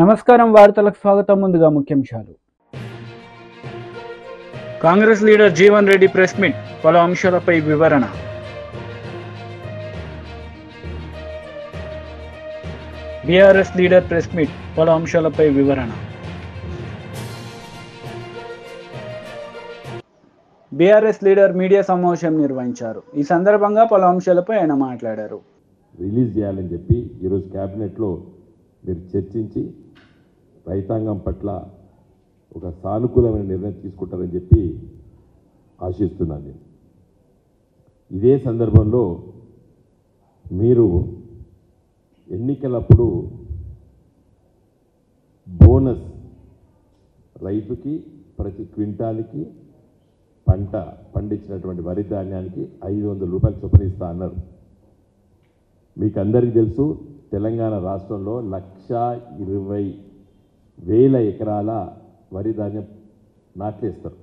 నమస్కారం వార్తలకు స్వాగతం. ముందుగా ముఖ్యాంశాలు. Congress leader Jeevan Reddy press meet, పలు అంశాలపై వివరణ. బీఆర్ఎస్ లీడర్ ప్రెస్ మీట్, పలు అంశాలపై వివరణ. బీఆర్ఎస్ లీడర్ మీడియా సమావేశం నిర్వహించారు. ఈ సందర్భంగా పలు అంశాలపై ఆయన మాట్లాడారు. రిలీజ్ చేయాలని చెప్పి ఈరోజు క్యాబినెట్లో మీరు చర్చించి రైతాంగం పట్ల ఒక సానుకూలమైన నిర్ణయం తీసుకుంటారని చెప్పి ఆశిస్తున్నాను నేను. ఇదే సందర్భంలో మీరు ఎన్నికలప్పుడు బోనస్ రైతుకి ప్రతి క్వింటాల్కి పంట పండించినటువంటి వరి ధాన్యానికి 500 రూపాయలు చొప్పున ఇస్తా అన్నారు. మీకు అందరికీ తెలుసు, తెలంగాణ రాష్ట్రంలో 1,20,000 ఎకరాల వరి ధాన్యం నాట్లేస్తారు.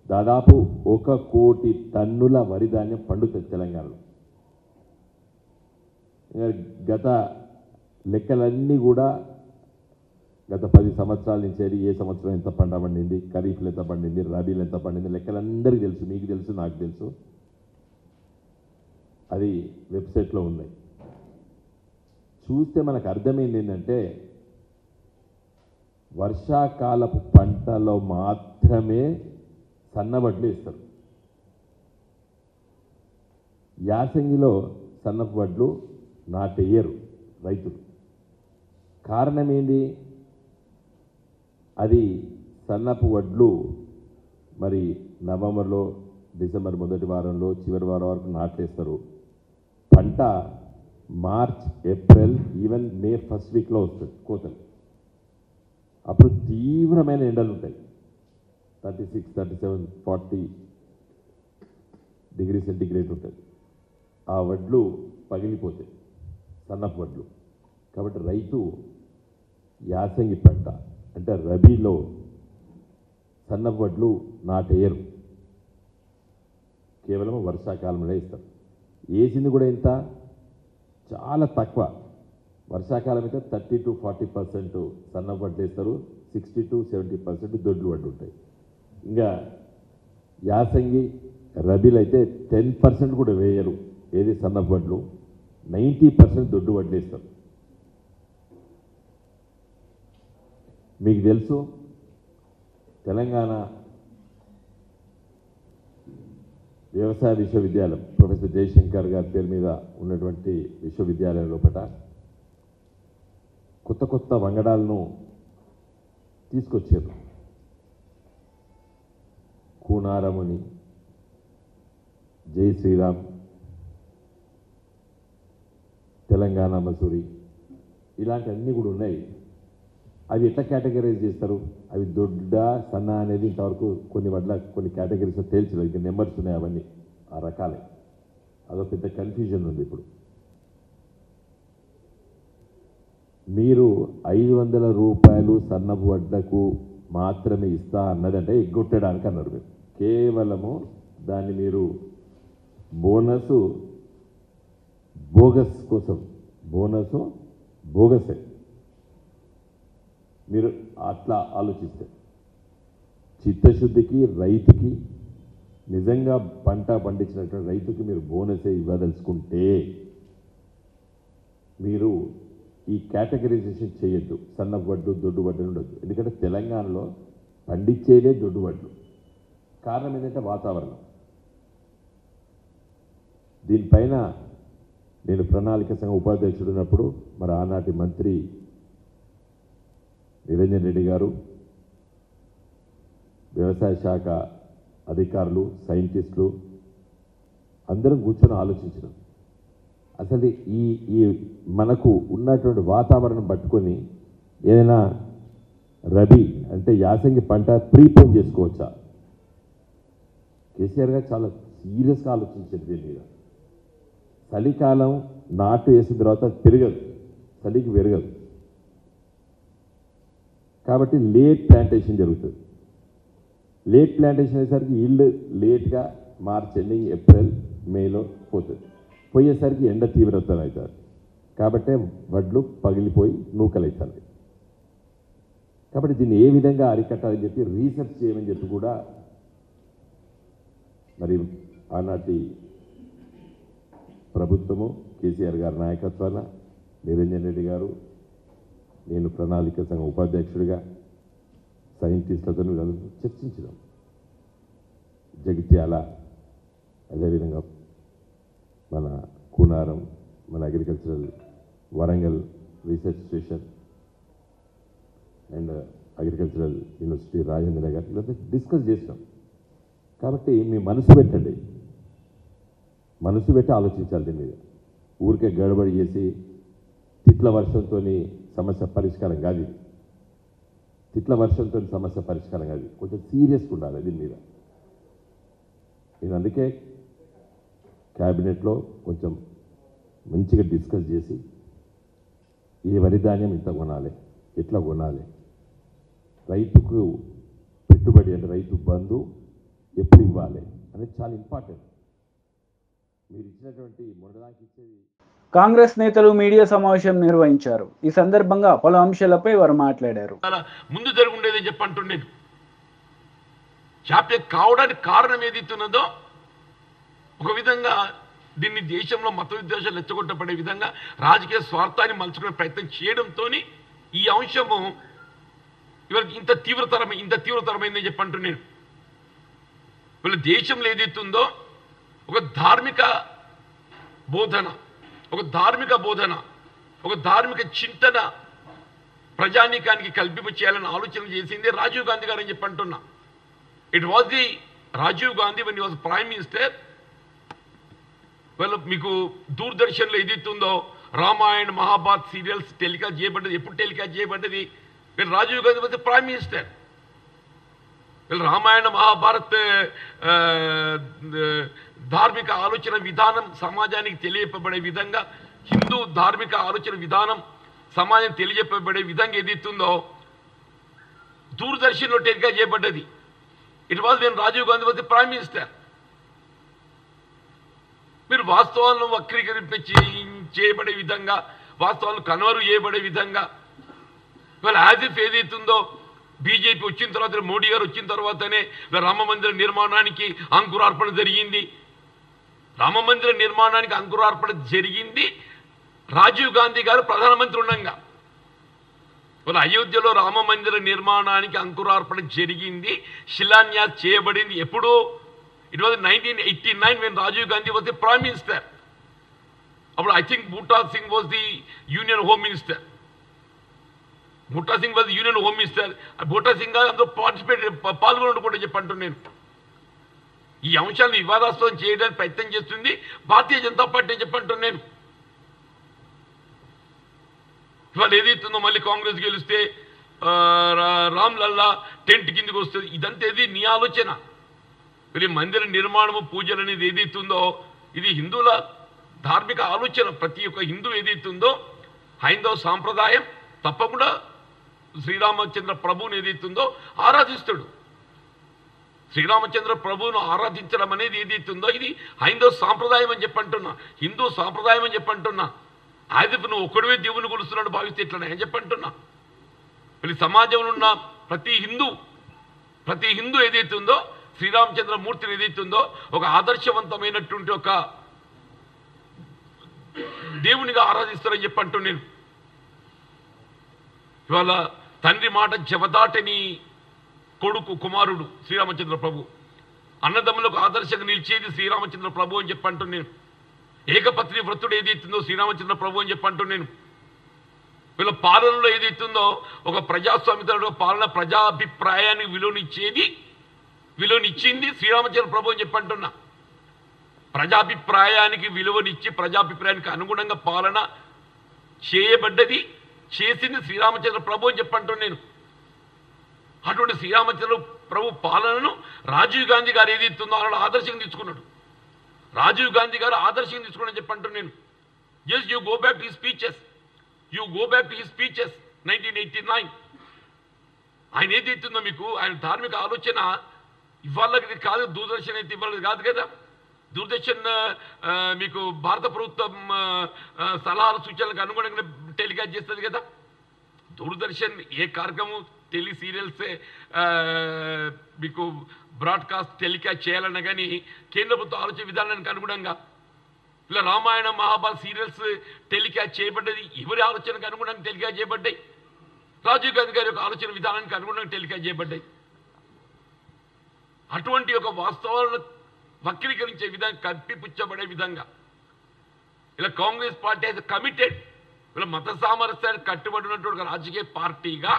దాదాపు 1 కోటి టన్నుల వరి ధాన్యం పండుతుంది తెలంగాణలో. గత లెక్కలన్నీ కూడా గత 10 సంవత్సరాల నుంచి ఏ సంవత్సరం ఎంత పంట పండింది, ఖరీఫ్లు ఎంత పండింది, రబీలు ఎంత పండింది, లెక్కలందరికీ తెలుసు. మీకు తెలుసు, నాకు తెలుసు. అది వెబ్సైట్లో ఉన్నాయి. చూస్తే మనకు అర్థమైంది ఏంటంటే వర్షాకాలపు పంటలో మాత్రమే సన్నవడ్లు ఇస్తారు. యాసంగిలో సన్నపు వడ్లు నాటేయరు రైతులు. కారణం ఏంది? అది సన్నపు వడ్లు మరి నవంబర్లో, డిసెంబర్ మొదటి వారంలో, చివరి వారం వరకు నాట్లేస్తారు. పంట March, April, even May first వీక్లో వస్తుంది కోతలు. అప్పుడు తీవ్రమైన ఎండలు ఉంటాయి. 36, 37, 40 డిగ్రీ సెంటిగ్రేడ్ ఉంటుంది. ఆ వడ్లు పగిలిపోతాయి, సన్నపు వడ్లు. కాబట్టి రైతు యాసంగి పంట అంటే రబీలో సన్నపు వడ్లు నాటేయరు, కేవలం వర్షాకాలంలో ఇస్తారు. వేసింది కూడా ఎంత? చాలా తక్కువ. వర్షాకాలం అయితే 30 to 40% సన్నపు వడ్లు వేస్తారు, 60 to 70% దొడ్లు వడ్లు ఉంటాయి. ఇంకా యాసంగి రబీలు అయితే 10% కూడా వేయరు. ఏది సన్నపు వడ్లు, 90% దొడ్డు వడ్లు వేస్తారు. మీకు తెలుసు, తెలంగాణ వ్యవసాయ విశ్వవిద్యాలయం ప్రొఫెసర్ జయశంకర్ గారి పేరు మీద ఉన్నటువంటి విశ్వవిద్యాలయం లోపల కొత్త కొత్త వంగడాలను తీసుకొచ్చారు. కూనారముని, జై శ్రీరామ్, తెలంగాణ మసూరి, ఇలాంటివన్నీ కూడా ఉన్నాయి. అవి ఎట్లా కేటగరైజ్ చేస్తారు? అవి దొడ్డ, సన్న అనేది ఇంతవరకు కొన్ని వడ్ల కొన్ని కేటగిరీస్లో తేల్చలేదు. ఇంకా నెంబర్స్ ఉన్నాయి, అవన్నీ ఆ రకాలే. అదొక పెద్ద కన్ఫ్యూజన్ ఉంది ఇప్పుడు. మీరు 500 రూపాయలు సన్నపు వడ్లకు మాత్రమే ఇస్తా అన్నదంటే ఎగ్గొట్టడానికి అన్నారు. మీరు కేవలము దాన్ని మీరు బోగస్ కోసం, బోగసే మీరు అట్లా ఆలోచిస్తే. చిత్తశుద్ధికి రైతుకి, నిజంగా పంట పండించినటువంటి రైతుకి మీరు బోనసే ఇవ్వదలుచుకుంటే మీరు ఈ కేటగరైజేషన్ చేయొద్దు. సన్నపు వడ్లు, దొడ్డు వడ్లు ఉండొద్దు. ఎందుకంటే తెలంగాణలో పండించేదే దొడ్డు వడ్లు. కారణం ఏంటంటే వాతావరణం. దీనిపైన నేను ప్రణాళిక సంఘం ఉపాధ్యక్షుడు ఉన్నప్పుడు మరి ఆనాటి మంత్రి నిరంజన్ రెడ్డి గారు, వ్యవసాయ శాఖ అధికారులు, సైంటిస్టులు అందరం కూర్చొని ఆలోచించడం. అసలు ఈ మనకు ఉన్నటువంటి వాతావరణం పట్టుకొని ఏదైనా రబీ అంటే యాసంగి పంట ప్రీపోన్ చేసుకోవచ్చా? కేసీఆర్ గారు చాలా సీరియస్గా ఆలోచించారు దీని మీద. చలికాలం నాటు వేసిన తర్వాత పెరగదు, చలికి పెరగదు. కాబట్టి లేట్ ప్లాంటేషన్ జరుగుతుంది. లేట్ ప్లాంటేషన్ అయ్యేసరికి ఈల్డ్ లేట్గా మార్చ్ ఎండింగ్, ఏప్రిల్, మేలో పోతుంది. పోయేసరికి ఎండ తీవ్రత అవుతుంది. కాబట్టే వడ్లు పగిలిపోయి నూకలైతుంది. కాబట్టి దీన్ని ఏ విధంగా అరికట్టాలని చెప్పి రీసెర్చ్ చేయమని చెప్పి కూడా మరి ఆనాటి ప్రభుత్వము కేసీఆర్ గారి నాయకత్వాన నిరంజన్ రెడ్డి గారు, నేను ప్రణాళిక సంఘం ఉపాధ్యక్షుడిగా సైంటిస్టులతో వీళ్ళందరూ చర్చించినాం. జగిత్యాల, అదేవిధంగా మన కూనారం, మన agricultural Warangal research station and agricultural university Rajendra Nagar ఇదంతా డిస్కస్ చేసినాం. కాబట్టి మీ మనసు పెట్టండి, మనసు పెట్టి ఆలోచించాలి దీని మీద. ఊరికే గడబడి చేసి తిట్ల వర్షంతో సమస్య పరిష్కారం కాదు. తిట్ల వర్షంతో సమస్య పరిష్కారం కాదు. కొంచెం సీరియస్గా ఉండాలి దీని మీద. నేను అందుకే క్యాబినెట్లో కొంచెం మంచిగా డిస్కస్ చేసి ఈ వరి ధాన్యం ఇంత కొనాలి, ఎట్లా కొనాలి, రైతుకు పెట్టుబడి అంటే రైతు బంధు ఎప్పుడు ఇవ్వాలి అనేది చాలా ఇంపార్టెంట్. మీరు ఇచ్చినటువంటి మొదటిదానికి ఇచ్చేది. కాంగ్రెస్ నేతలు మీడియా సమావేశం నిర్వహించారు. ఈ సందర్భంగా పలు అంశాలపై వారు మాట్లాడారు. ముందు జరుగుండేదని చెప్పి అంటుండేది. జాప్యం కావడానికి కారణం ఏదైతున్నదో ఒక విధంగా దీన్ని దేశంలో మత విద్వేషాలు రెచ్చగొట్టబడే విధంగా రాజకీయ స్వార్థాన్ని మలుచుకునే ప్రయత్నం చేయడంతో ఈ అంశము ఇవాళ ఇంత తీవ్రతరమైందని చెప్పి అంటున్నాను. వీళ్ళ దేశంలో ఏదైతుందో ఒక ధార్మిక బోధన, ఒక ధార్మిక చింతన ప్రజానీకానికి కల్పింప చేయాలని ఆలోచన చేసింది రాజీవ్ గాంధీ గారు అని చెప్పి అంటున్నా. It was the Rajiv Gandhi when he was prime minister. వాళ్ళు మీకు దూరదర్శన్లో ఏదైతుందో రామాయణ మహాభారత్ సీరియల్స్ టెలికాస్ట్ చేయబడ్డది. ఎప్పుడు టెలికాస్ట్ చేయబడ్డది? వీళ్ళు Rajiv Gandhi was prime minister. వీళ్ళు రామాయణ మహాభారత్ ధార్మిక ఆలోచన విధానం సమాజానికి తెలియపబడే విధంగా, హిందూ ధార్మిక ఆలోచన విధానం సమాజం తెలియజెప్పబడే విధంగా ఏదైతుందో దూరదర్శన్లో టెలికాస్ట్ చేయబడ్డది. It was when Rajiv Gandhi was the prime minister. మీరు వాస్తవాలను వక్రీకరింప చేయబడే విధంగా, వాస్తవాలను కన్వరు చేయబడే విధంగా ఇవాళ యాజ్ ఇఫ్ ఏదైతుందో బీజేపీ వచ్చిన తర్వాత, మోడీ గారు వచ్చిన తర్వాతనే రామ మందిర నిర్మాణానికి అంకురార్పణ జరిగింది. రామ మందిర నిర్మాణానికి అంకురార్పణ జరిగింది రాజీవ్ గాంధీ గారు ప్రధానమంత్రి ఉండగా. వాళ్ళ అయోధ్యలో రామ మందిర నిర్మాణానికి అంకురార్పణ జరిగింది, శిలాన్యాస్ చేయబడింది. ఎప్పుడు? It was 1989 when Rajiv Gandhi was the prime minister. అప్పుడు I think Buta Singh was the union home minister. Buta Singh was union home minister. Buta Singh అందులో పాల్గొనడం కూడా చెప్పంటున్నాను నేను. ఈ అంశాలను వివాదాస్పదం చేయడానికి ప్రయత్నం చేస్తుంది భారతీయ జనతా పార్టీ అని చెప్పంటున్నాను నేను. ఇవాళ ఏదైతుందో మళ్ళీ కాంగ్రెస్ గెలిస్తే రామ్లల్లా టెంట్ కిందకి వస్తుంది. ఇదంతా ఏది నీ ఆలోచన. మరి మందిర నిర్మాణము, పూజలు అనేది ఏదైతుందో ఇది హిందువుల ధార్మిక ఆలోచన. ప్రతి ఒక్క హిందూ ఏదైతుందో హైందవ సాంప్రదాయం తప్పకుండా శ్రీరామచంద్ర ప్రభువుని ఏదైతుందో ఆరాధిస్తాడు. శ్రీరామచంద్ర ప్రభువును ఆరాధించడం అనేది ఏదైతుందో ఇది హైందవ సాంప్రదాయం అని చెప్పంటున్నా, హిందూ సాంప్రదాయం అని చెప్పంటున్నా. యాజ్ ఇఫ్ నువ్వు ఒక్కడివే దేవుని కొలుస్తున్నాడు భావిస్తే ఇట్లా అని చెప్పంటున్నా. మళ్ళీ సమాజంలో ఉన్న ప్రతి హిందూ ఏదైతుందో శ్రీరామచంద్ర మూర్తిని ఏదైతుందో ఒక ఆదర్శవంతమైనటువంటి ఒక దేవునిగా ఆరాధిస్తారని చెప్పంటూ నేను. ఇవాళ తండ్రి మాట జవదాటని కుమారుడు శ్రీరామచంద్ర ప్రభు, అన్నదమ్ములకు ఆదర్శంగా నిలిచేది శ్రీరామచంద్ర ప్రభు అని చెప్పంటూ నేను. ఏకపత్ని వ్రతుడు ఏదైతుందో శ్రీరామచంద్ర ప్రభు అని చెప్పంటూ నేను. వీళ్ళ పాలనలో ఏదైతుందో ఒక ప్రజాస్వామ్య పాలన, ప్రజాభిప్రాయానికి విలువనిచ్చింది శ్రీరామచంద్ర ప్రభు అని చెప్పంటున్నా. ప్రజాభిప్రాయానికి విలువనిచ్చి ప్రజాభిప్రాయానికి అనుగుణంగా పాలన చేసింది శ్రీరామచంద్ర ప్రభు అని చెప్పంటున్నాను నేను. అటువంటి శ్రీరామచంద్ర ప్రభు పాలనను రాజీవ్ గాంధీ గారు ఏదైతుందో అలా ఆదర్శంగా తీసుకున్నాడు. రాజీవ్ గాంధీ గారు ఆదర్శంగా తీసుకున్నాడని చెప్పంటున్నాను నేను. Yes, you go back to his speeches 1989. ఆయన ఏదైతుందో మీకు ఆయన ధార్మిక ఆలోచన ఇవాళకి కాదు, దూరదర్శన్ అయితే ఇవ్వాలి కాదు కదా. దూరదర్శన్ మీకు భారత ప్రభుత్వం సలహాలు సూచనలకు అనుగుణంగా టెలికాస్ట్ చేస్తుంది కదా. దూరదర్శన్ ఏ కార్యక్రమం టెలి సీరియల్సే మీకు బ్రాడ్కాస్ట్ టెలికాస్ట్ చేయాలన్నా కానీ కేంద్ర ప్రభుత్వ ఆలోచన విధానానికి అనుగుణంగా ఇలా రామాయణ మహాభారత సీరియల్స్ టెలికాస్ట్ చేయబడ్డది ఎవరి ఆలోచనకు అనుగుణంగా టెలికాస్ట్ చేయబడ్డాయి? రాజీవ్ గాంధీ గారి యొక్క ఆలోచన విధానానికి అనుగుణంగా టెలికాస్ట్ చేయబడ్డాయి. అటువంటి ఒక వాస్తవాలను వక్రీకరించే విధంగా కప్పిపుచ్చబడే విధంగా ఇలా కాంగ్రెస్ పార్టీ అయితే కమిటెడ్ ఇలా మత సామరస్యానికి కట్టుబడినటువంటి ఒక రాజకీయ పార్టీగా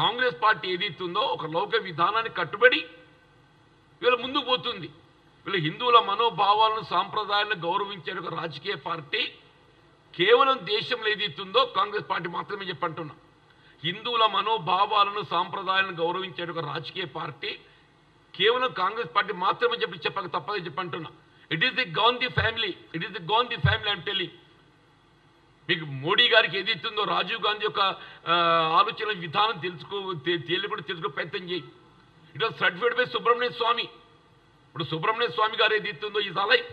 కాంగ్రెస్ పార్టీ ఏదైతుందో ఒక లౌకిక విధానాన్ని కట్టుబడి వీళ్ళ ముందుకు పోతుంది. వీళ్ళు హిందువుల మనోభావాలను సాంప్రదాయాలను గౌరవించే ఒక రాజకీయ పార్టీ కేవలం దేశంలో ఏదైతుందో కాంగ్రెస్ పార్టీ మాత్రమే చెప్పంటున్నా. హిందువుల మనోభావాలను సాంప్రదాయాలను గౌరవించే ఒక రాజకీయ పార్టీ కేవలం కాంగ్రెస్ పార్టీ మాత్రమే చెప్పక తప్పదని చెప్పంటున్నా. It is the Gandhi family, it is the Gandhi family I'm telling. మీకు మోడీ గారికి ఏదైతుందో రాజీవ్ గాంధీ యొక్క ఆలోచన విధానం తెలుసుకో ప్రయత్నం చేయి. It was certified by Subrahmanya Swamy. ఇప్పుడు సుబ్రహ్మణ్య స్వామి గారు ఏదైతుందో is alive.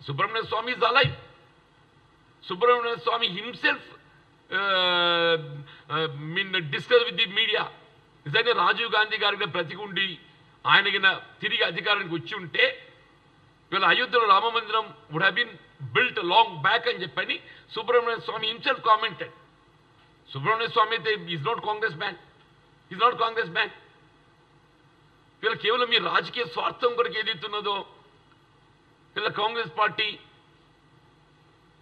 Subrahmanya Swamy is alive. Subrahmanya Swamy himself discuss with the media. నిజంగా రాజీవ్ గాంధీ గారికి ప్రతిగుండి ఆయనకి తిరిగి అధికారానికి వచ్చి ఉంటే వీళ్ళ అయోధ్యలో రామ మందిరం would have been built long back అని చెప్పని సుబ్రహ్మణ్య స్వామి హిమ్సెల్ఫ్ కామెంటెడ్. సుబ్రహ్మణ్య స్వామి అయితే is not Congress man, is not Congress man. వీళ్ళ కేవలం మీ రాజకీయ స్వార్థం కొరకు ఏదైతున్నదో వీళ్ళ కాంగ్రెస్ పార్టీ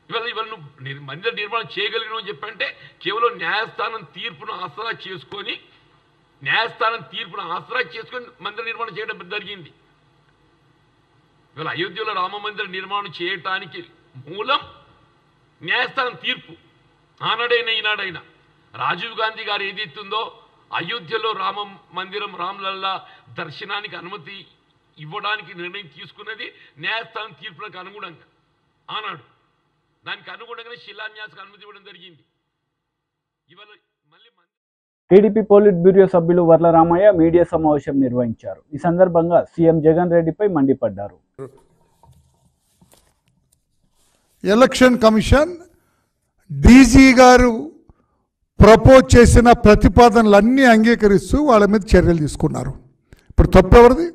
ఇవాళ నువ్వు మందిర నిర్మాణం చేయగలిగిన అని చెప్పంటే కేవలం న్యాయస్థానం తీర్పును ఆసరా చేసుకొని మందిర నిర్మాణం చేయడం జరిగింది. ఇవాళ అయోధ్యలో రామ మందిర నిర్మాణం చేయటానికి మూలం న్యాయస్థానం తీర్పు. ఆనాడైనా ఈనాడైనా రాజీవ్ గాంధీ గారు ఏదైతుందో అయోధ్యలో రామ మందిరం రామ్లల్లా దర్శనానికి అనుమతి ఇవ్వడానికి నిర్ణయం తీసుకున్నది న్యాయస్థానం తీర్పులకు అనుగుణంగా. ఆనాడు దానికి అనుగుణంగానే శిలాన్యాసకు అనుమతి ఇవ్వడం జరిగింది. ఇవాళ మళ్ళీ టీడీపీ పోలిట్ బ్యూరో సభ్యులు వర్ల రామయ్య మీడియా సమావేశం నిర్వహించారు. ఈ సందర్భంగా సీఎం జగన్ రెడ్డిపై మండిపడ్డారు. ఎలక్షన్ కమిషన్ డీజీ గారు ప్రపోజ్ చేసిన ప్రతిపాదనలన్నీ అంగీకరిస్తూ వాళ్ళ మీద చర్యలు తీసుకున్నారు. ఇప్పుడు తప్పెవరిది?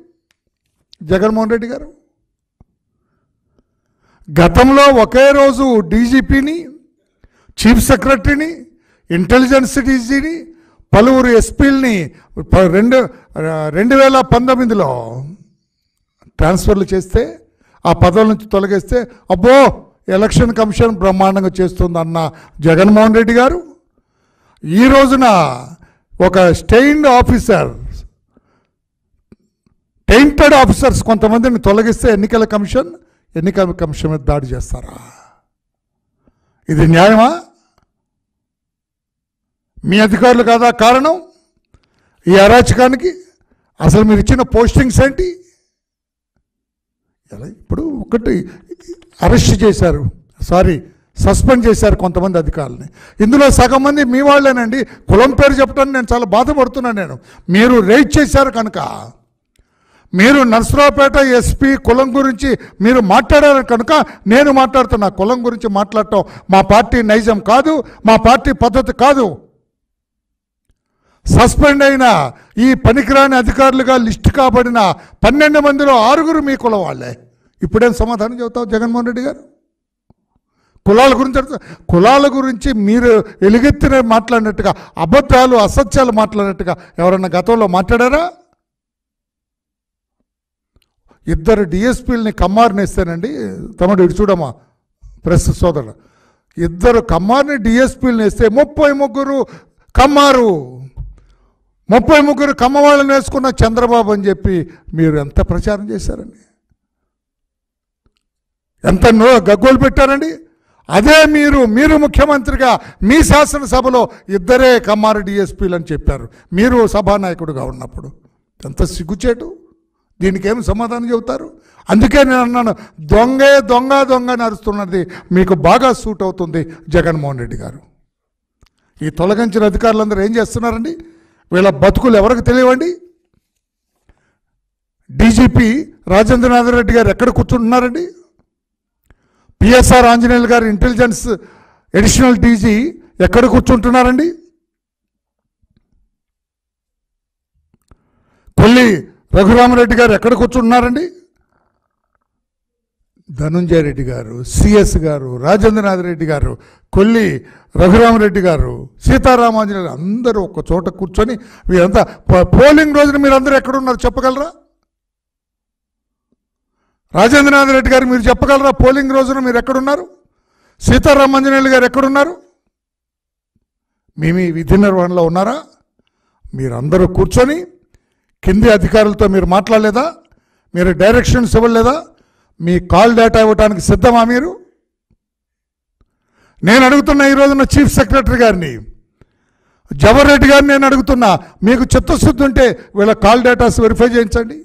జగన్మోహన్ రెడ్డి గారు. గతంలో ఒకే రోజు డీజీపీని, చీఫ్ సెక్రటరీని, ఇంటెలిజెన్స్ డీజీని, పలువురు ఎస్పీలని 2019లో ట్రాన్స్ఫర్లు చేస్తే ఆ పదవుల నుంచి తొలగిస్తే అబ్బో ఎలక్షన్ కమిషన్ బ్రహ్మాండంగా చేస్తుందన్న జగన్మోహన్ రెడ్డి గారు ఈ రోజున ఒక టెయింటెడ్ ఆఫీసర్స్ కొంతమందిని తొలగిస్తే ఎన్నికల కమిషన్ మీద దాడి చేస్తారా? ఇది న్యాయమా? మీ అధికారులు కాదా కారణం ఈ అరాచకానికి? అసలు మీరు ఇచ్చిన పోస్టింగ్స్ ఏంటి? ఇప్పుడు ఒకటి అరెస్ట్ చేశారు, సస్పెండ్ చేశారు కొంతమంది అధికారులని. ఇందులో సగం మంది మీ వాళ్ళేనండి. కులం పేరు చెప్పడానికి నేను చాలా బాధపడుతున్నాను. మీరు రైడ్ చేశారు కనుక, మీరు నర్సరావుపేట ఎస్పీ కులం గురించి మీరు మాట్లాడారు కనుక నేను మాట్లాడుతున్నా. కులం గురించి మాట్లాడటం మా పార్టీ నైజం కాదు, మా పార్టీ పద్ధతి కాదు. సస్పెండ్ అయిన ఈ పనికిరాని అధికారులుగా లిస్టు కాబడిన 12 మందిలో 6 మీ కులం వాళ్ళే. ఇప్పుడేం సమాధానం చెబుతావు జగన్మోహన్ రెడ్డి గారు? కులాల గురించి మీరు ఎలుగెత్తిన మాట్లాడినట్టుగా, అబద్ధాలు అసత్యాలు మాట్లాడినట్టుగా ఎవరన్నా గతంలో మాట్లాడారా? 2 డిఎస్పీలని కమ్మారిని ఇస్తానండి. తమ్ముడు ఇటు చూడమ్మా, ప్రెస్ సోదరుడు, 2 కమ్మారిని డిఎస్పీలని ఇస్తే 33 కమ్మారు, 33 కమ్మ వాళ్ళని వేసుకున్న చంద్రబాబు అని చెప్పి మీరు ఎంత ప్రచారం చేశారండి, ఎంత గగ్గోలు పెట్టారండి. అదే మీరు ముఖ్యమంత్రిగా మీ శాసనసభలో 2 కమ్మారు డిఎస్పీలు అని చెప్పారు మీరు సభానాయకుడుగా ఉన్నప్పుడు. ఎంత సిగ్గుచేటు! దీనికి ఏమి సమాధానం చెబుతారు? అందుకే నేను అన్నాను, దొంగ నడుస్తున్నది మీకు బాగా సూట్ అవుతుంది జగన్మోహన్ రెడ్డి గారు. ఈ తొలగించిన అధికారులందరూ ఏం చేస్తున్నారండి? వీళ్ళ బతుకులు ఎవరికి తెలియవండి? డీజీపీ రాజేంద్రనాథ్ రెడ్డి గారు ఎక్కడ కూర్చుంటున్నారండి? పిఎస్ఆర్ ఆంజనేయులు గారు ఇంటెలిజెన్స్ అడిషనల్ డీజీ ఎక్కడ కూర్చుంటున్నారండి? కొల్లి రఘురామరెడ్డి గారు ఎక్కడ కూర్చుంటున్నారండి? ధనుంజయ రెడ్డి గారు, సిఎస్ గారు, రాజేంద్రనాథ్ రెడ్డి గారు, కొల్లి రఘురామరెడ్డి గారు, సీతారామాంజనేయులు అందరూ ఒక చోట కూర్చొని వీరంతా పోలింగ్ రోజున మీరందరూ ఎక్కడున్నారు చెప్పగలరా? రాజేంద్రనాథ్ రెడ్డి గారు మీరు చెప్పగలరా పోలింగ్ రోజున మీరు ఎక్కడున్నారు? సీతారామాంజనేయులు గారు ఎక్కడున్నారు? మీ విధి నిర్వహణలో ఉన్నారా? మీరందరూ కూర్చొని కింది అధికారులతో మీరు మాట్లాడలేదా? మీరు డైరెక్షన్స్ ఇవ్వలేదా? మీ కాల్ డేటా ఇవ్వడానికి సిద్ధమా మీరు? నేను అడుగుతున్నా ఈ రోజున చీఫ్ సెక్రటరీ గారిని, జవహర్ రెడ్డి గారిని నేను అడుగుతున్నా, మీకు చిత్తశుద్ధి ఉంటే వీళ్ళ కాల్ డేటాస్ వెరిఫై చేయించండి.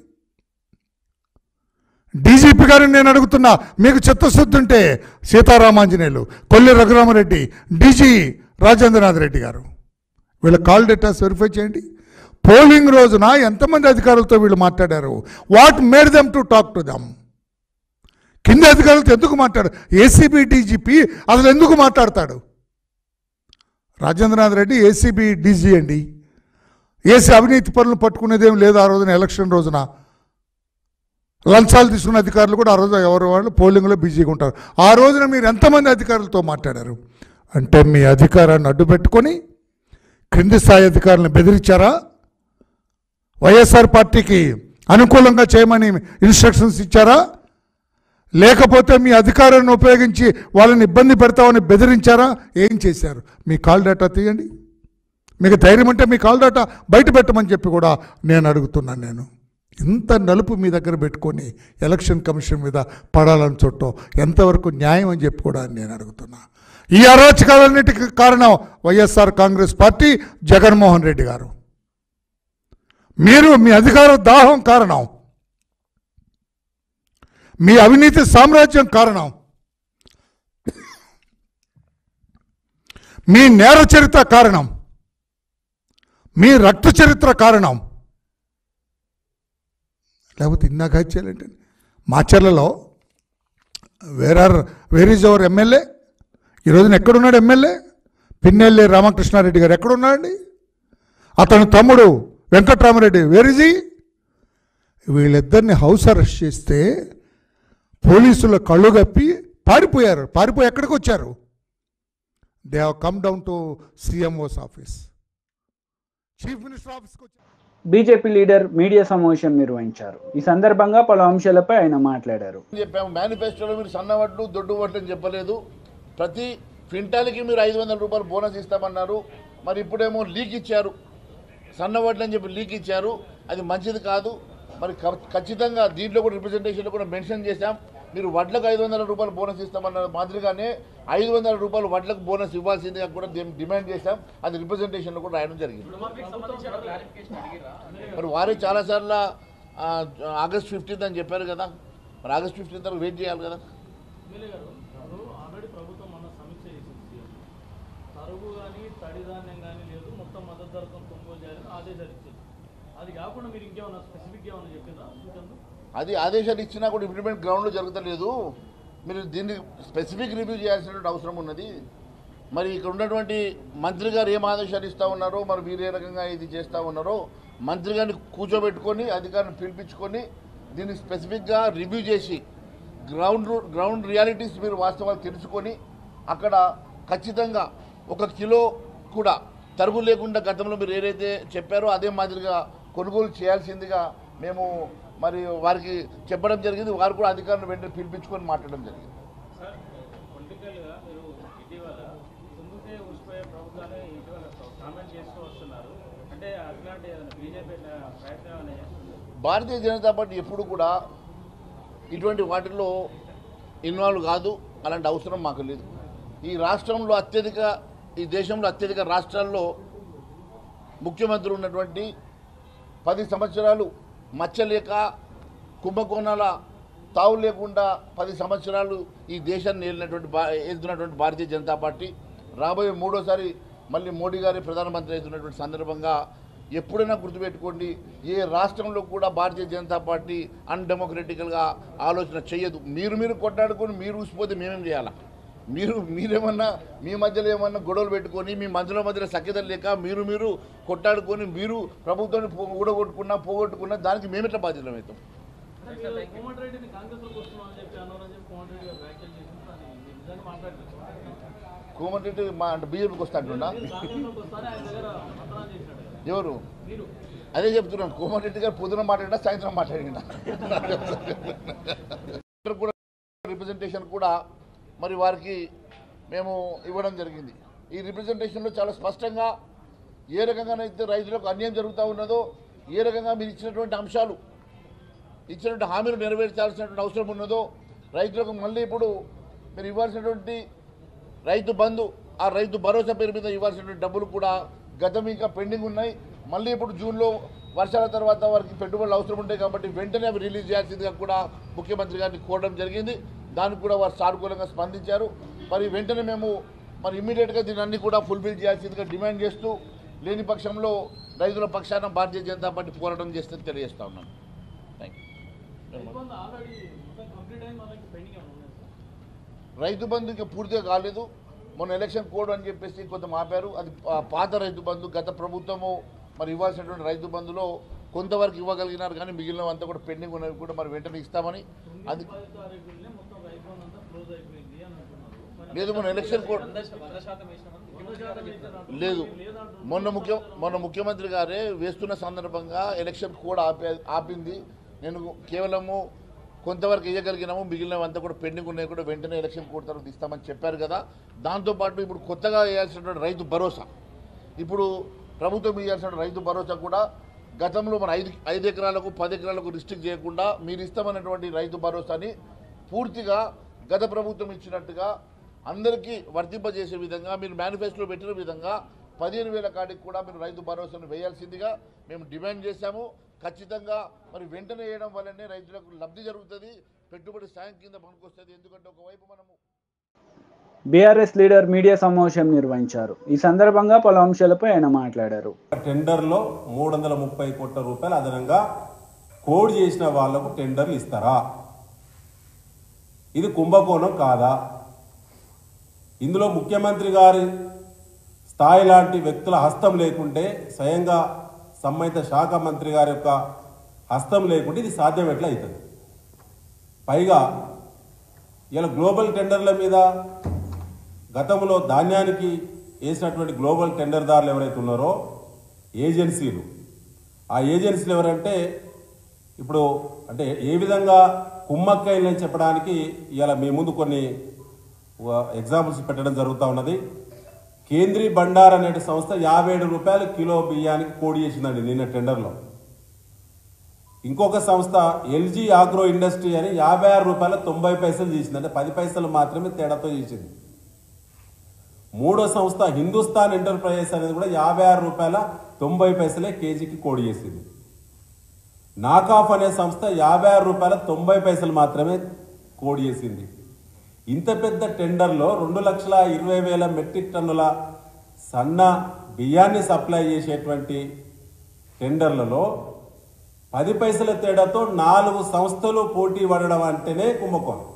డీజీపీ గారిని నేను అడుగుతున్నా, మీకు చిత్తశుద్ధి ఉంటే సీతారామాంజనేయులు, కొల్లి రఘురామరెడ్డి, డీజీ రాజేంద్రనాథ్ రెడ్డి గారు వీళ్ళ కాల్ డేటాస్ వెరిఫై చేయండి. పోలింగ్ రోజున ఎంతమంది అధికారులతో వీళ్ళు మాట్లాడారు? What made them to talk to them? కింద అధికారులతో ఎందుకు మాట్లాడారు? ఏసీబీ డీజీపీ అసలు ఎందుకు మాట్లాడతాడు? రాజేంద్రనాథ్ రెడ్డి ఏసీబీ డీజీ అండి. ఏసీ అవినీతి పనులు పట్టుకునేదేం లేదు. ఆ రోజున ఎలక్షన్ రోజున లంచాలు తీసుకున్న అధికారులు కూడా ఆ రోజు ఎవరు వాళ్ళు పోలింగ్లో బిజీగా ఉంటారు. ఆ రోజున మీరు ఎంతమంది అధికారులతో మాట్లాడారు? అంటే మీ అధికారాన్ని అడ్డుపెట్టుకొని క్రింది స్థాయి అధికారులను బెదిరించారా? వైఎస్ఆర్ పార్టీకి అనుకూలంగా చేయమని ఇన్స్ట్రక్షన్స్ ఇచ్చారా? లేకపోతే మీ అధికారాన్ని ఉపయోగించి వాళ్ళని ఇబ్బంది పెడతామని బెదిరించారా? ఏం చేశారు? మీ కాల్ డేటా తీయండి. మీకు ధైర్యం అంటే మీ కాల్ డేటా బయట పెట్టమని చెప్పి కూడా నేను అడుగుతున్నాను. నేను ఇంత నలుపు మీ దగ్గర పెట్టుకొని ఎలక్షన్ కమిషన్ మీద పడాలని చూడటం ఎంతవరకు న్యాయం అని చెప్పి కూడా నేను అడుగుతున్నా. ఈ అరాచకాలన్నిటికీ కారణం వైఎస్ఆర్ కాంగ్రెస్ పార్టీ, జగన్మోహన్ రెడ్డి గారు. మీరు మీ అధికార దాహం కారణం, మీ అవినీతి సామ్రాజ్యం కారణం, మీ నేర చరిత్ర కారణం, మీ రక్త చరిత్ర కారణం. లేకపోతే ఇన్నాక చేయాలంటే మాచర్లలో వేర్ ఈజ్ అవర్ ఎమ్మెల్యే? ఈరోజున ఎక్కడున్నాడు ఎమ్మెల్యే? పిన్నెల్లి రామకృష్ణారెడ్డి గారు ఎక్కడున్నాడండి? అతని తమ్ముడు వెంకట్రామరెడ్డి వేర్ ఈజ్ హి? వీళ్ళిద్దరిని హౌస్ అరెస్ట్ చేస్తే పోలీసుల కళ్ళు గప్పి పారిపోయారు. పారిపోయి ఎక్కడికి వచ్చారు? They have come down to CMO's office, chief minister ఆఫీస్కి వచ్చారు. బీజేపీ లీడర్ మీడియా సమావేశం నిర్వహించారు. ఈ సందర్భంగా పలు అంశాలపై ఆయన మాట్లాడారు. చెప్పాము మేనిఫెస్టోలో మీరు సన్నవడ్లు దొడ్డు వడ్లు అని చెప్పలేదు. ప్రతి క్వింటాల్కి మీరు 500 రూపాయలు బోనస్ ఇస్తామన్నారు. మరి ఇప్పుడేమో లీక్ ఇచ్చారు, సన్నవడ్లు అని చెప్పి లీక్ ఇచ్చారు. అది మంచిది కాదు. మరి ఖచ్చితంగా దీంట్లో కూడా రిప్రజెంటేషన్లో కూడా మెన్షన్ చేశాం. మీరు వడ్లకు 500 రూపాయలు బోనస్ ఇస్తామన్న మాదిరిగానే 500 రూపాయలు వడ్లకు బోనస్ ఇవ్వాల్సిందిగా కూడా డిమాండ్ చేశాం. అది రిప్రజెంటేషన్లో కూడా రాయడం జరిగింది. మరి వారే చాలాసార్లు ఆగస్ట్ 15th అని చెప్పారు కదా. మరి ఆగస్ట్ 15th వరకు వెయిట్ చేయాలి కదా. అది ఆదేశాలు ఇచ్చినా కూడా ఇంప్లిమెంట్ గ్రౌండ్లో జరుగుతలేదు. మీరు దీన్ని స్పెసిఫిక్ రివ్యూ చేయాల్సినటువంటి అవసరం ఉన్నది. మరి ఇక్కడ ఉన్నటువంటి మంత్రి గారు ఏం ఆదేశాలు ఇస్తూ ఉన్నారో, మరి మీరు ఏ రకంగా ఇది చేస్తూ ఉన్నారో మంత్రి గారిని కూర్చోబెట్టుకొని అధికారులను పిలిపించుకొని దీన్ని స్పెసిఫిక్గా రివ్యూ చేసి గ్రౌండ్ రియాలిటీస్ మీరు వాస్తవాలు తెలుసుకొని అక్కడ ఖచ్చితంగా 1 కిలో కూడా తరుగు లేకుండా గతంలో మీరు ఏదైతే చెప్పారో అదే మాదిరిగా కొనుగోలు చేయాల్సిందిగా మేము మరి వారికి చెప్పడం జరిగింది. వారు కూడా అధికారులను వెంటనే పిలిపించుకొని మాట్లాడడం జరిగింది. భారతీయ జనతా పార్టీ ఎప్పుడు కూడా ఇటువంటి వాటిల్లో ఇన్వాల్వ్ కాదు. అలాంటి అవసరం మాకు లేదు. ఈ రాష్ట్రంలో ఈ దేశంలో అత్యధిక రాష్ట్రాల్లో ముఖ్యమంత్రులు ఉన్నటువంటి 10 సంవత్సరాలు మచ్చలేక కుంభకోణాల తావు లేకుండా 10 సంవత్సరాలు ఈ దేశాన్ని ఏలుతున్నటువంటి భారతీయ జనతా పార్టీ రాబోయే 3వ సారి మళ్ళీ మోడీ గారి ప్రధానమంత్రి అవుతున్నటువంటి సందర్భంగా ఎప్పుడైనా గుర్తుపెట్టుకోండి, ఏ రాష్ట్రంలో కూడా భారతీయ జనతా పార్టీ అన్డెమోక్రటికల్గా ఆలోచన చేయదు. మీరు కొట్లాడుకొని మీరు ఊసిపోతే మేమేం చేయాలా? మీరేమన్నా మీ మధ్యలో ఏమన్నా గొడవలు పెట్టుకొని మీ మధ్యలో సఖ్యత లేక మీరు కొట్లాడుకొని మీరు ప్రభుత్వాన్ని పోగొట్టుకున్నా దానికి మేమెట్లా బాధ్యతలు అవుతాం? కోమటిరెడ్డి బీజేపీకి వస్తాంటున్నా ఎవరు? అదే చెప్తున్నాను, కోమటిరెడ్డి గారు పొద్దున మాట్లాడినా సాయంత్రం మాట్లాడినా కూడా రిప్రజెంటేషన్ కూడా మరి వారికి మేము ఇవ్వడం జరిగింది. ఈ రిప్రజెంటేషన్లో చాలా స్పష్టంగా ఏ రకంగానైతే రైతులకు అన్యాయం జరుగుతూ ఉన్నదో, ఏ రకంగా మీరు ఇచ్చినటువంటి అంశాలు ఇచ్చినటువంటి హామీలు నెరవేర్చాల్సినటువంటి అవసరం ఉన్నదో, రైతులకు మళ్ళీ ఇప్పుడు మీరు ఇవ్వాల్సినటువంటి రైతు బంధు, ఆ రైతు భరోసా పేరు మీద ఇవ్వాల్సినటువంటి డబ్బులు కూడా గతం ఇంకా పెండింగ్ ఉన్నాయి. మళ్ళీ ఇప్పుడు జూన్లో వర్షాల తర్వాత వారికి పెట్టుబడులు అవసరం ఉంటాయి కాబట్టి వెంటనే అవి రిలీజ్ చేయాల్సిందిగా కూడా ముఖ్యమంత్రి గారిని కోరడం జరిగింది. దానికి కూడా వారు సానుకూలంగా స్పందించారు. మరి వెంటనే మేము ఇమ్మీడియట్గా దీన్ని అన్ని కూడా ఫుల్ఫిల్ చేయాల్సిందిగా డిమాండ్ చేస్తూ, లేని పక్షంలో రైతుల పక్షాన భారతీయ జనతా పార్టీ పోరాటం చేస్తే తెలియజేస్తా ఉన్నాను. Thank you. రైతు బంధు ఇంకా పూర్తిగా కాలేదు. మొన్న ఎలక్షన్ కోడ్ అని చెప్పేసి కొంత ఆపారు. అది పాత రైతు బంధు. గత ప్రభుత్వము మరి ఇవ్వాల్సినటువంటి రైతు బంధులో కొంతవరకు ఇవ్వగలిగినారు, కానీ మిగిలినవంతా కూడా పెండింగ్ ఉన్నవి కూడా మరి వెంటనే ఇస్తామని. అది లేదు, మన ఎలక్షన్ కోడ్ లేదు. మొన్న ముఖ్యమంత్రి గారే వేస్తున్న సందర్భంగా ఎలక్షన్ కోడ్ ఆపింది. నేను కేవలము కొంతవరకు ఇవ్వగలిగినాము, మిగిలినవంతా కూడా పెండింగ్ ఉన్నాయి కూడా వెంటనే ఎలక్షన్ కోడ్ తర్వాత ఇస్తామని చెప్పారు కదా. దాంతోపాటు ఇప్పుడు కొత్తగా వేయాల్సినటువంటి రైతు భరోసా, ఇప్పుడు ప్రభుత్వం ఇవ్వాల్సిన రైతు భరోసా కూడా గతంలో మన 5 ఎకరాలకు 10 ఎకరాలకు రిస్ట్రిక్ట్ చేయకుండా మీరు ఇస్తామన్నటువంటి రైతు భరోసాని పూర్తిగా గత ప్రభుత్వం ఇచ్చినట్టుగా అందరికీ వర్తింపజేసే విధంగా మీరు మేనిఫెస్టోలో పెట్టిన విధంగా 15,000 కాడికి కూడా మీరు రైతు భరోసాను వేయాల్సిందిగా మేము డిమాండ్ చేశాము. ఖచ్చితంగా మరి వెంటనే వేయడం వల్లనే రైతులకు లబ్ధి జరుగుతుంది, పెట్టుబడి సాయం కింద పనికొస్తుంది. ఎందుకంటే ఒకవైపు మనము బీఆర్ఎస్ లీడర్ మీడియా సమావేశం నిర్వహించారు. ఈ సందర్భంగా పలు అంశాలపై ఆయన మాట్లాడారు. టెండర్లో 330 కోట్ల రూపాయలు అదనంగా కోడ్ చేసిన వాళ్లకు టెండర్లు ఇస్తారా? ఇది కుంభకోణం కాదా? ఇందులో ముఖ్యమంత్రి గారి స్థాయి లాంటి వ్యక్తుల హస్తం లేకుంటే, స్వయంగా సంబంధిత శాఖ మంత్రి గారి యొక్క హస్తం లేకుంటే ఇది సాధ్యం ఎట్లా అవుతుంది? పైగా ఇలా గ్లోబల్ టెండర్ల మీద గతంలో ధాన్యానికి వేసినటువంటి గ్లోబల్ టెండర్దారులు ఎవరైతే ఉన్నారో ఏజెన్సీలు, ఆ ఏజెన్సీలు ఎవరంటే ఇప్పుడు అంటే ఏ విధంగా కుమ్మక్కైలని చెప్పడానికి ఇలా మీ ముందు కొన్ని ఎగ్జాంపుల్స్ పెట్టడం జరుగుతూ ఉన్నది. కేంద్రీ బండార్ అనే సంస్థ 57 రూపాయలు కిలో బియ్యానికి కోడి చేసిందండి నిన్న టెండర్లో. ఇంకొక సంస్థ ఎల్జీ ఆగ్రో ఇండస్ట్రీ అని 56 రూపాయల 90 పైసలు చేసింది, అంటే 10 పైసలు మాత్రమే తేడాతో చేసింది. మూడో సంస్థ హిందుస్థాన్ ఎంటర్ప్రైజెస్ అనేది కూడా 56 రూపాయల 90 పైసలే కేజీకి కోడి చేసింది. నాకాఫ్ అనే సంస్థ 56 రూపాయల 90 పైసలు మాత్రమే కోడి చేసింది. ఇంత పెద్ద టెండర్లో 2,20,000 మెట్రిక్ టన్నుల సన్న బియ్యాన్ని సప్లై చేసేటువంటి టెండర్లలో 10 పైసల తేడాతో 4 సంస్థలు పోటీ పడడం అంటేనే కుంభకోణం.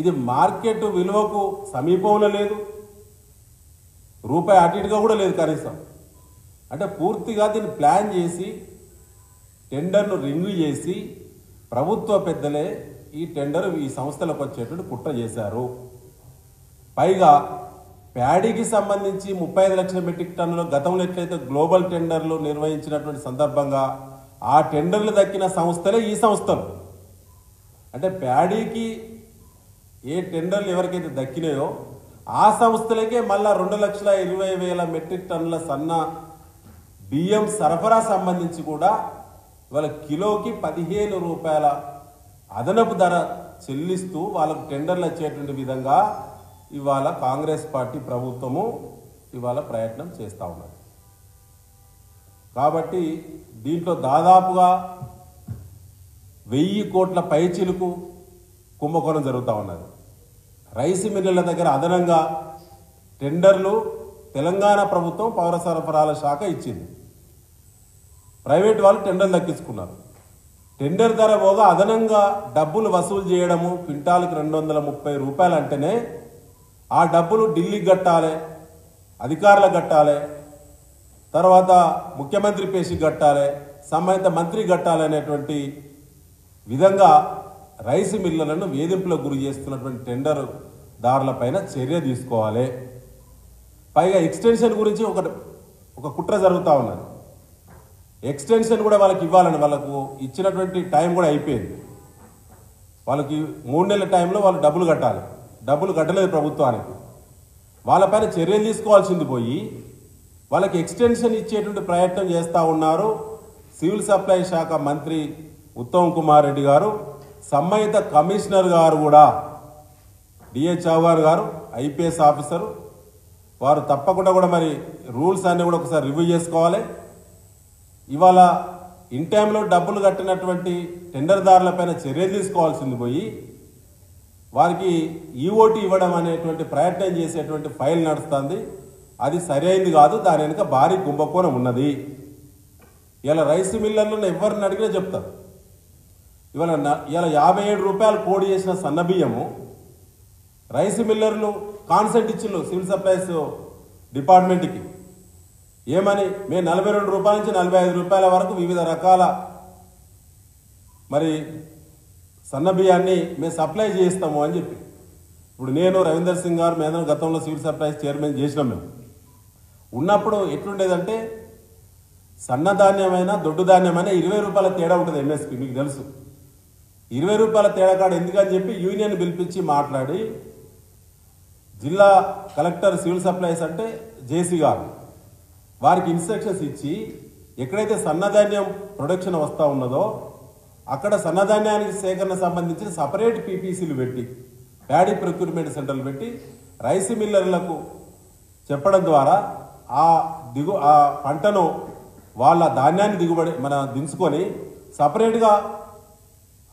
ఇది మార్కెట్ విలువకు సమీపంలో లేదు, రూపాయి అటు ఇటుగా కూడా లేదు కనీసం. అంటే పూర్తిగా దీన్ని ప్లాన్ చేసి టెండర్ను రిన్యూ చేసి ప్రభుత్వ పెద్దలే ఈ టెండర్ ఈ సంస్థలకు వచ్చేటువంటి కుట్ర చేశారు. పైగా ప్యాడీకి సంబంధించి 35 లక్షల మెట్రిక్ టన్నులు గతంలో ఎట్లయితే గ్లోబల్ టెండర్లు నిర్వహించినటువంటి సందర్భంగా ఆ టెండర్లు దక్కిన సంస్థలే ఈ సంస్థలు. అంటే ప్యాడీకి ఏ టెండర్లు ఎవరికైతే దక్కినాయో ఆ సంస్థలకే మళ్ళా 2,20,000 మెట్రిక్ టన్నుల సన్న బియ్యం సరఫరా సంబంధించి కూడా ఇవాళ కిలోకి 15 రూపాయల అదనపు ధర చెల్లిస్తూ వాళ్ళకు టెండర్లు వచ్చేటువంటి విధంగా ఇవాళ కాంగ్రెస్ పార్టీ ప్రభుత్వము ఇవాళ ప్రయత్నం చేస్తూ ఉన్నది. కాబట్టి దీంట్లో దాదాపుగా 1000 కోట్ల పైచిలుకు కుంభకోణం జరుగుతూ ఉన్నది. రైస్ మిల్లుల దగ్గర అదనంగా టెండర్లు తెలంగాణ ప్రభుత్వం పౌర సరఫరాల శాఖ ఇచ్చింది. ప్రైవేట్ వాళ్ళు టెండర్లు దక్కించుకున్నారు. టెండర్ ధర పోగా అదనంగా డబ్బులు వసూలు చేయడము, క్వింటాల్కి 230 రూపాయలు అంటేనే ఆ డబ్బులు ఢిల్లీకి కట్టాలి, అధికారులకు కట్టాలి, తర్వాత ముఖ్యమంత్రి పేషికి కట్టాలి, సంబంధిత మంత్రి కట్టాలి అనేటువంటి విధంగా రైస్ మిల్లర్లను వేధింపులకు గురి చేస్తున్నటువంటి టెండర్ దారులపైన చర్య తీసుకోవాలి. పైగా ఎక్స్టెన్షన్ గురించి ఒక కుట్ర జరుగుతూ ఉన్నది. ఎక్స్టెన్షన్ కూడా వాళ్ళకి ఇవ్వాలని, వాళ్ళకు ఇచ్చినటువంటి టైం కూడా అయిపోయింది. వాళ్ళకి 3 నెలల టైంలో వాళ్ళు డబ్బులు కట్టాలి. డబ్బులు కట్టలేదు ప్రభుత్వానికి. వాళ్ళపైన చర్యలు తీసుకోవాల్సింది పోయి వాళ్ళకి ఎక్స్టెన్షన్ ఇచ్చేటువంటి ప్రయత్నం చేస్తూ ఉన్నారు సివిల్ సప్లై శాఖ మంత్రి ఉత్తమ్ కుమార్ రెడ్డి గారు, సంబంధిత కమిషనర్ గారు కూడా, డిఏ చౌహాన్ గారు ఐపీఎస్ ఆఫీసరు. వారు తప్పకుండా కూడా మరి రూల్స్ అన్నీ కూడా ఒకసారి రివ్యూ చేసుకోవాలి. ఇవాళ ఇన్ టైంలో డబ్బులు కట్టినటువంటి టెండర్దారులపైన చర్యలు తీసుకోవాల్సింది పోయి వారికి ఈఓటీ ఇవ్వడం అనేటువంటి ప్రయత్నం చేసేటువంటి ఫైల్ నడుస్తుంది. అది సరైనది కాదు. దాని వెనుక భారీ కుంభకోణం ఉన్నది. ఇలా రైస్ మిల్లర్లను ఎవరిని అడిగినా చెప్తారు. ఇవాళ 57 రూపాయలు కోడి చేసిన సన్నబియ్యము రైస్ మిల్లర్లు కాన్సెంట్ ఇచ్చిళ్ళు సివిల్ సప్లైస్ డిపార్ట్మెంట్కి. ఏమని, మేము 42 రూపాయల నుంచి 45 రూపాయల వరకు వివిధ రకాల మరి సన్న బియ్యాన్ని మేము సప్లై చేస్తాము అని చెప్పి. ఇప్పుడు నేను రవీందర్ సింగ్ గారు మేధం గతంలో సివిల్ సప్లైస్ చైర్మన్ చేసినాం. మేము ఉన్నప్పుడు ఎట్లుండేదంటే సన్నధాన్యమైన దొడ్డు ధాన్యమైన 20 రూపాయల తేడా ఉంటుంది ఎంఎస్పి. మీకు తెలుసు 20 రూపాయల తేడా కాడ ఎందుకని చెప్పి యూనియన్ పిలిపించి మాట్లాడి జిల్లా కలెక్టర్ సివిల్ సప్లైస్ అంటే జేసీ గారు వారికి ఇన్స్ట్రక్షన్స్ ఇచ్చి ఎక్కడైతే సన్నధాన్యం ప్రొడక్షన్ వస్తూ ఉన్నదో అక్కడ సన్నధాన్యానికి సేకరణ సంబంధించిన సపరేట్ పీపీసీలు పెట్టి, ప్యాడీ ప్రొక్యూర్మెంట్ సెంటర్లు పెట్టి రైస్ మిల్లర్లకు చెప్పడం ద్వారా ఆ పంటను వాళ్ళ ధాన్యాన్ని దిగుబడి దించుకొని సపరేట్గా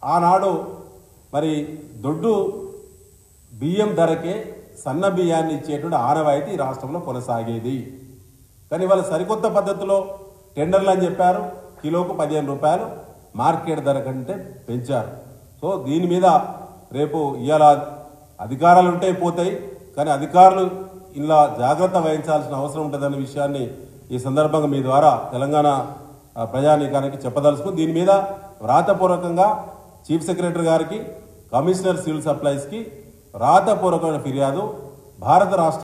ఆనాడు మరి దొడ్డు బియ్యం ధరకే సన్న బియ్యాన్ని ఇచ్చేటువంటి ఆనవాయితీ ఈ రాష్ట్రంలో కొనసాగేది. కానీ వాళ్ళు సరికొత్త పద్ధతిలో టెండర్లు అని చెప్పారు. కిలోకు 15 రూపాయలు మార్కెట్ ధర కంటే పెంచారు. సో దీని మీద రేపు ఇవాళ అధికారాలు ఉంటాయి పోతాయి, కానీ అధికారులు ఇలా జాగ్రత్త వహించాల్సిన అవసరం ఉంటుందనే విషయాన్ని ఈ సందర్భంగా మీ ద్వారా తెలంగాణ ప్రజానీకానికి చెప్పదలుచుకుని దీని మీద వ్రాతపూర్వకంగా చీఫ్ సెక్రటరీ గారికి, కమిషనర్ సివిల్ సప్లైస్కి వ్రాతపూర్వకమైన ఫిర్యాదు భారత రాష్ట్ర